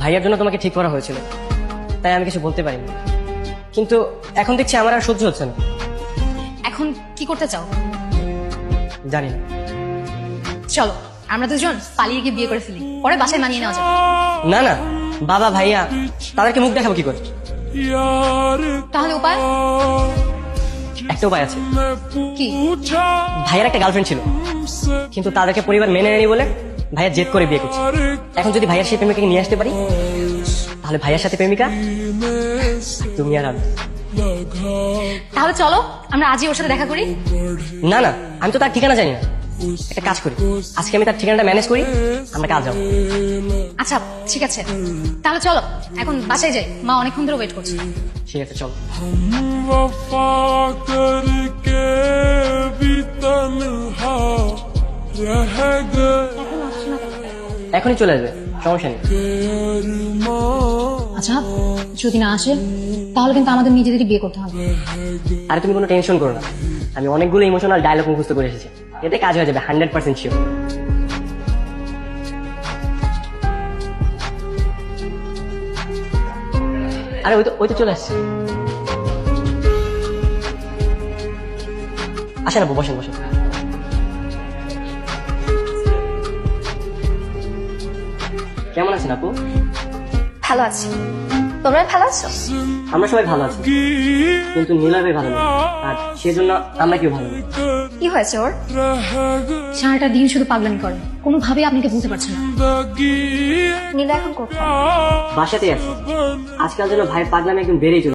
ভাইয়ার জন্য তোমাকে ঠিক করা হয়েছিল, তাই আমি কিছু বলতে পারিনি। কিন্তু এখন দেখছি আমার আর সহ্য হচ্ছে না। এখন কি করতে চাও? জানি না। চলো আমরা দুজন পালিয়ে গিয়ে বিয়ে করে ফেলি, পরে বাসায় মানিয়ে নেওয়া যাবে। না না, বাবা ভাইয়া তাদেরকে মুখ দেখাবো কি করে? তাহলে উপায়? একটা উপায় আছে। কি? ভাইয়ার একটা গার্লফ্রেন্ড ছিল, কিন্তু তাদেরকে পরিবার মেনে নেয়নি বলে ভাইয়া জেদ করে বিয়ে করছে। এখন যদি ভাইয়ার সেই প্রেমিকাকে নিয়ে আসতে পারি, তাহলে ভাইয়ার সাথে প্রেমিকা তুমি আর আমি। তাহলে চলো আমরা আজই ওর সাথে দেখা করি। না না, আমি তো তার ঠিকানা জানি না। একটা কাজ করি, আজকে আমি তার ঠিকানাটা ম্যানেজ করি, আমরা কাজ যাবো। আচ্ছা ঠিক আছে, তাহলে চলো এখন বাসায় যাই, মা অনেকক্ষণ ধরে ওয়েট করছে। ঠিক আছে চলো। वफा करके भी तन्हा रह गए এখনই চলে আসবে, সমস্যা নেই। আচ্ছা যদি না আসে তাহলে কিন্তু আমাদের নিজেদেরই বিয়ে করতে হবে। আরে তুমি কোনো টেনশন করো না, আমি অনেকগুলো ইমোশনাল ডায়লগ মুখস্থ করে এসেছি, এতে কাজ হয়ে যাবে 100% শিওর। আরে ওই তো চলে আসছে। আসেন আপু, বসেন বসেন। কেমন আছেন আপু? ভালো আছি, তোমরা ভালো আছো? আমরা সবাই ভালো আছি, কিন্তু নীলাবে ভালো না, আর সেজন্য আমরা কেউ ভালো না। কি হয়েছে ওর? সারাটা দিন শুধু পাগলামি করে, কোনোভাবেই আপনাকে বুঝতে পারছে না। নীলা এখন কোথায়? বাসাতেই আছে, আজকাল যেন ভাইয়ের পাগলামি একদম বেড়েই চলে।